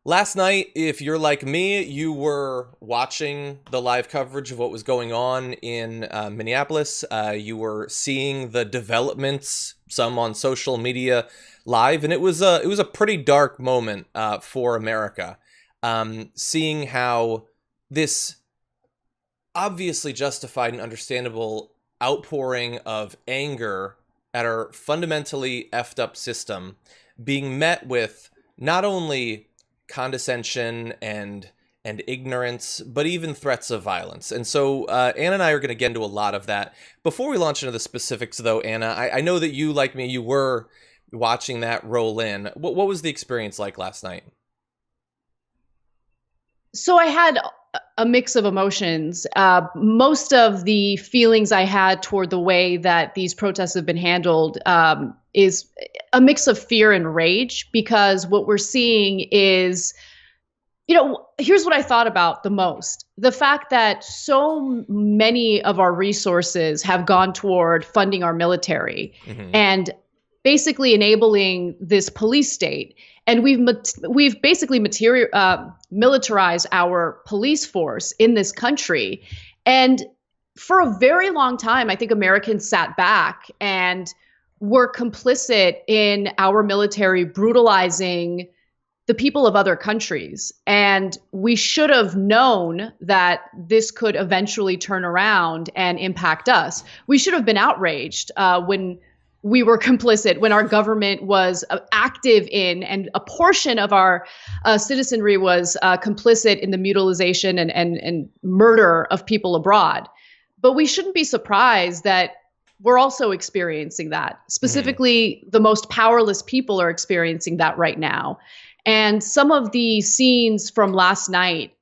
Last night, if you're like me, you were watching the live coverage of what was going on in Minneapolis. You were seeing the developments, some on social media live, and it was a pretty dark moment for America. Seeing how this obviously justified and understandable outpouring of anger at our fundamentally effed up system being met with not only condescension and ignorance, but even threats of violence. And so Anna and I are going to get into a lot of that. Before we launch into the specifics, though, Anna, I know that you, like me, you were watching that roll in. What was the experience like last night? So I had a mix of emotions. Most of the feelings I had toward the way that these protests have been handled is a mix of fear and rage, because what we're seeing is, here's what I thought about the most. The fact that so many of our resources have gone toward funding our military Mm-hmm. and basically enabling this police state. And we've basically militarized our police force in this country. And for a very long time, I think Americans sat back and were complicit in our military brutalizing the people of other countries. And we should have known that this could eventually turn around and impact us. We should have been outraged when we were complicit, when our government was active in, and a portion of our citizenry was complicit in the mutilization and murder of people abroad. But we shouldn't be surprised that we're also experiencing that. Mm-hmm. Specifically, the most powerless people are experiencing that right now. And some of the scenes from last night,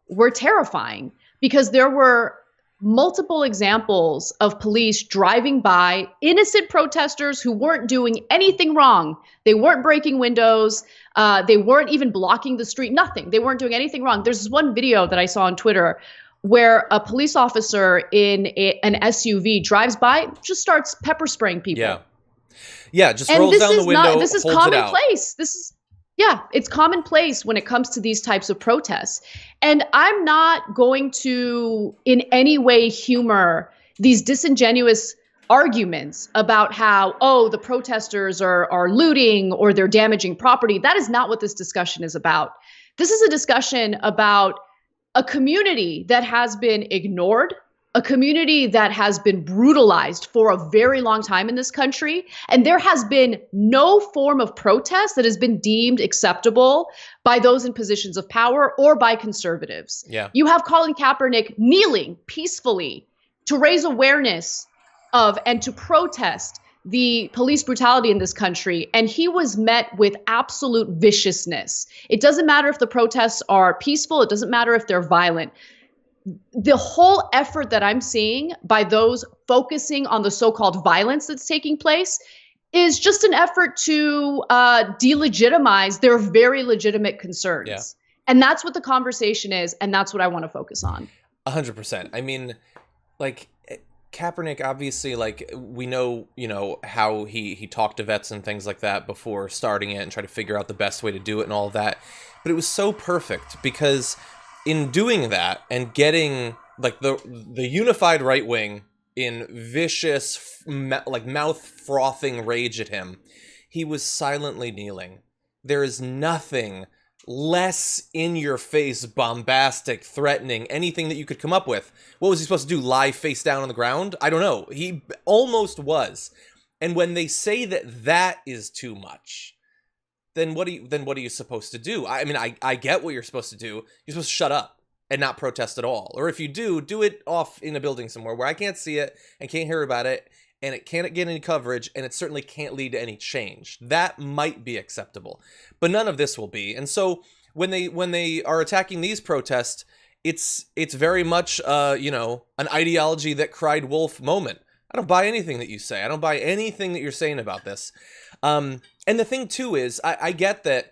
were terrifying, because there were multiple examples of police driving by innocent protesters who weren't doing anything wrong. They weren't breaking windows. They weren't even blocking the street. Nothing. They weren't doing anything wrong. There's this one video that I saw on Twitter where a police officer in an SUV drives by, just starts pepper spraying people. Yeah. Yeah, just And rolls this down the is not, window, this is holds it out. commonplace. Yeah, it's commonplace when it comes to these types of protests. And I'm not going to in any way humor these disingenuous arguments about how, the protesters are looting or they're damaging property. That is not what this discussion is about. This is a discussion about a community that has been ignored, a community that has been brutalized for a very long time in this country. And there has been no form of protest that has been deemed acceptable by those in positions of power or by conservatives. Yeah. You have Colin Kaepernick kneeling peacefully to raise awareness of and to protest the police brutality in this country, and he was met with absolute viciousness. It doesn't matter if the protests are peaceful, it doesn't matter if they're violent. The whole effort that I'm seeing by those focusing on the so-called violence that's taking place is just an effort to delegitimize their very legitimate concerns. Yeah. And that's what the conversation is, and that's what I want to focus on. 100%. I mean, like, Kaepernick, obviously, like, we know, how he talked to vets and things like that before starting it and try to figure out the best way to do it and all of that. But it was so perfect because in doing that and getting, like, the unified right wing in vicious, mouth frothing rage at him, he was silently kneeling. There is nothing less in your face, bombastic, threatening, anything that you could come up with. What was he supposed to do? Lie face down on the ground? I don't know. He almost was. And when they say that that is too much, then what are you supposed to do? I mean, I get what you're supposed to do. You're supposed to shut up and not protest at all. Or if you do it off in a building somewhere where I can't see it and can't hear about it, and it can't get any coverage, and it certainly can't lead to any change. That might be acceptable, but none of this will be. And so when they are attacking these protests, it's very much an ideology that cried wolf moment. I don't buy anything that you say. I don't buy anything that you're saying about this. And the thing too is, I get that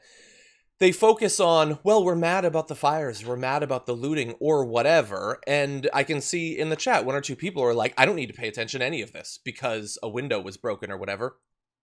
they focus on, well, we're mad about the fires, we're mad about the looting or whatever. And I can see in the chat, one or two people are like, I don't need to pay attention to any of this because a window was broken or whatever.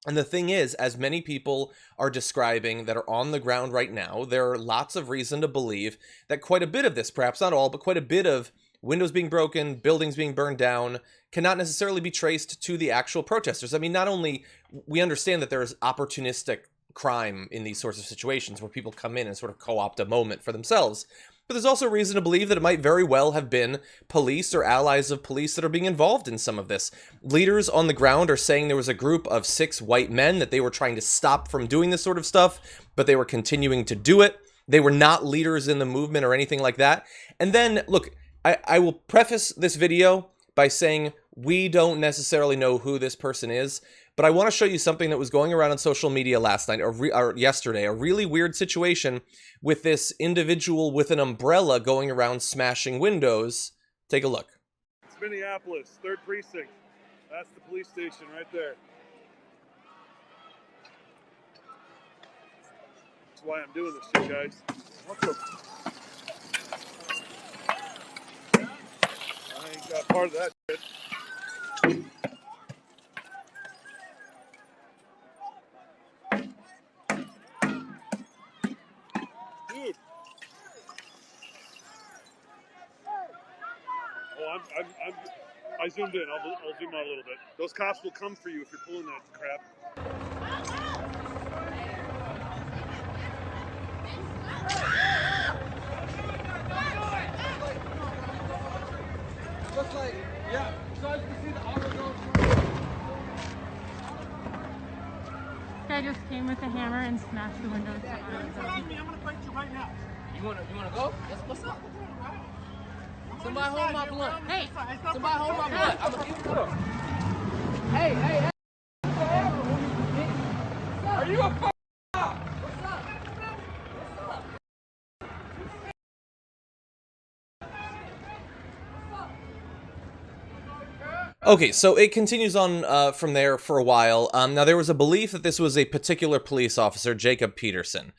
And the thing is, as many people are describing that are on the ground right now, there are lots of reason to believe that quite a bit of this, perhaps not all, but quite a bit of windows being broken, buildings being burned down, cannot necessarily be traced to the actual protesters. I mean, not only we understand that there is opportunistic crime in these sorts of situations where people come in and sort of co-opt a moment for themselves, but there's also reason to believe that it might very well have been police or allies of police that are being involved in some of this. Leaders on the ground are saying there was a group of 6 white men that they were trying to stop from doing this sort of stuff, but they were continuing to do it. They were not leaders in the movement or anything like that. And then, look, I will preface this video by saying we don't necessarily know who this person is, but I want to show you something that was going around on social media last night or yesterday, a really weird situation with this individual with an umbrella going around smashing windows. Take a look. It's Minneapolis, 3rd Precinct. That's the police station right there. That's why I'm doing this shit, guys. What the? I ain't got part of that shit. Dude. Oh, I zoomed in. I'll zoom out a little bit. Those cops will come for you if you're pulling that crap. Looks like, yeah. So as you can see, the auto going through. Guy just came with a hammer and smashed the windows. I'm gonna fight you right now. You wanna go? What's up? Somebody hold my blunt. Hey, somebody hold my blunt. I'm gonna give it up. Hey. Are you a fuck? Okay, so it continues on from there for a while. Now, there was a belief that this was a particular police officer, Jacob Peterson.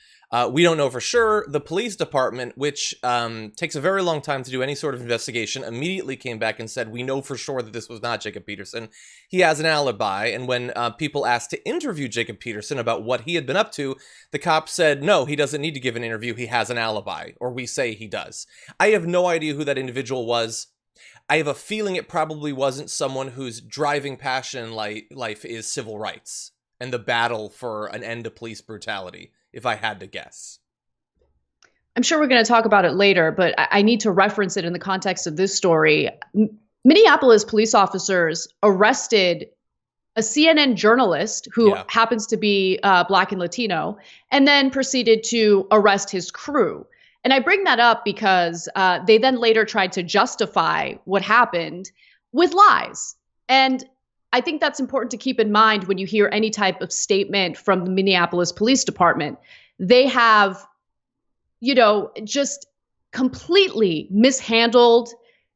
We don't know for sure. The police department, which takes a very long time to do any sort of investigation, immediately came back and said, we know for sure that this was not Jacob Peterson. He has an alibi. And when people asked to interview Jacob Peterson about what he had been up to, the cop said, no, he doesn't need to give an interview. He has an alibi, or we say he does. I have no idea who that individual was. I have a feeling it probably wasn't someone whose driving passion in life is civil rights and the battle for an end to police brutality, if I had to guess. I'm sure we're going to talk about it later, but I need to reference it in the context of this story. Minneapolis police officers arrested a CNN journalist who happens to be Black and Latino, and then proceeded to arrest his crew. And I bring that up because they then later tried to justify what happened with lies. And I think that's important to keep in mind when you hear any type of statement from the Minneapolis Police Department. They have, just completely mishandled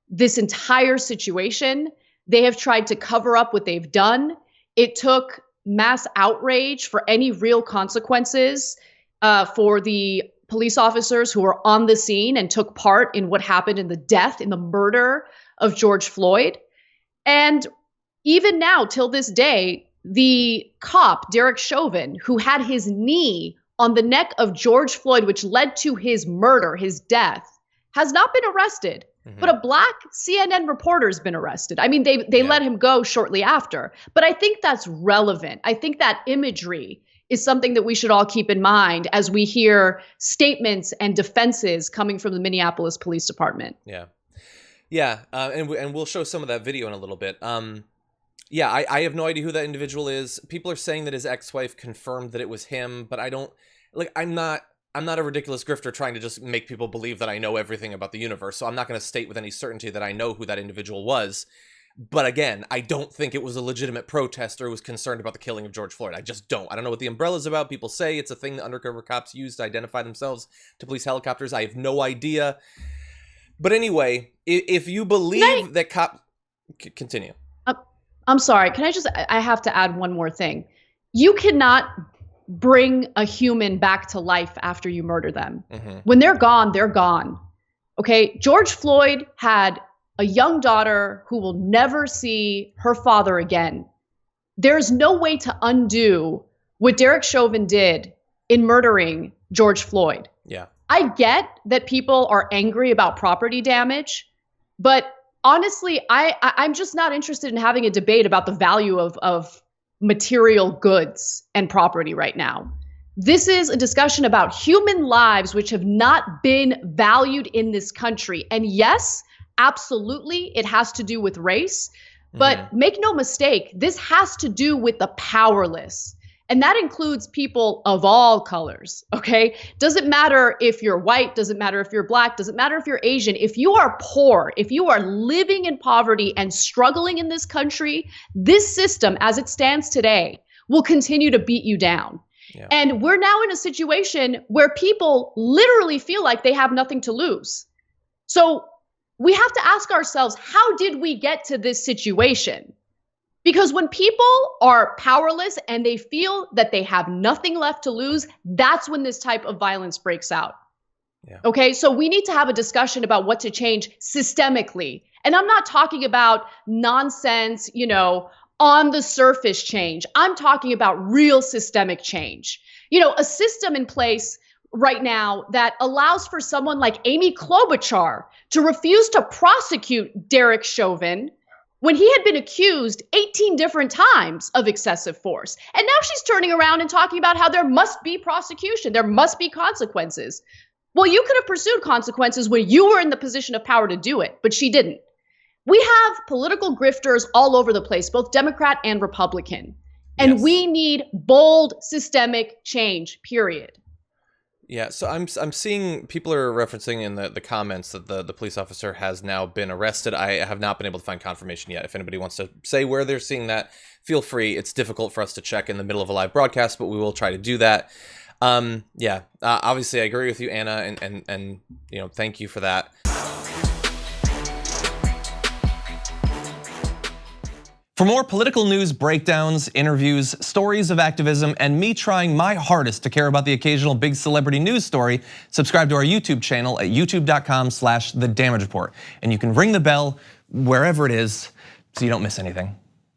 this entire situation. They have tried to cover up what they've done. It took mass outrage for any real consequences for the police officers who were on the scene and took part in what happened in the murder of George Floyd. And even now, till this day, the cop, Derek Chauvin, who had his knee on the neck of George Floyd, which led to his murder, his death, has not been arrested. Mm-hmm. But a Black CNN reporter has been arrested. I mean, they let him go shortly after. But I think that's relevant. I think that imagery is something that we should all keep in mind as we hear statements and defenses coming from the Minneapolis Police Department. Yeah, and we'll show some of that video in a little bit. I have no idea who that individual is. People are saying that his ex-wife confirmed that it was him, but I don't, I'm not a ridiculous grifter trying to just make people believe that I know everything about the universe, so I'm not going to state with any certainty that I know who that individual was. But again, I don't think it was a legitimate protester who was concerned about the killing of George Floyd. I just don't. I don't know what the umbrella's about. People say it's a thing that undercover cops use to identify themselves to police helicopters. I have no idea. But anyway, if you believe that continue. I'm sorry. I have to add one more thing. You cannot bring a human back to life after you murder them. Mm-hmm. When they're gone, they're gone. Okay? George Floyd had a young daughter who will never see her father again. there's no way to undo what Derek Chauvin did in murdering George Floyd. Yeah. I get that people are angry about property damage, but honestly, I'm just not interested in having a debate about the value of material goods and property right now. This is a discussion about human lives which have not been valued in this country. And yes, absolutely, it has to do with race. But make no mistake, this has to do with the powerless. And that includes people of all colors, okay? Doesn't matter if you're white, doesn't matter if you're black, doesn't matter if you're Asian. If you are poor, if you are living in poverty and struggling in this country, this system as it stands today will continue to beat you down. Yeah. And we're now in a situation where people literally feel like they have nothing to lose. So we have to ask ourselves, how did we get to this situation? Because when people are powerless and they feel that they have nothing left to lose, that's when this type of violence breaks out. Yeah. Okay, so we need to have a discussion about what to change systemically. And I'm not talking about nonsense, on the surface change. I'm talking about real systemic change. A system in place right now that allows for someone like Amy Klobuchar to refuse to prosecute Derek Chauvin when he had been accused 18 different times of excessive force. And now she's turning around and talking about how there must be prosecution, there must be consequences. Well, you could have pursued consequences when you were in the position of power to do it, but she didn't. We have political grifters all over the place, both Democrat and Republican. And we need bold systemic change, period. Yeah, so I'm seeing people are referencing in the comments that the police officer has now been arrested. I have not been able to find confirmation yet. If anybody wants to say where they're seeing that, feel free. It's difficult for us to check in the middle of a live broadcast, but we will try to do that. Obviously I agree with you, Anna, and thank you for that. For more political news breakdowns, interviews, stories of activism, and me trying my hardest to care about the occasional big celebrity news story, subscribe to our YouTube channel at youtube.com/The Damage Report. And you can ring the bell wherever it is so you don't miss anything.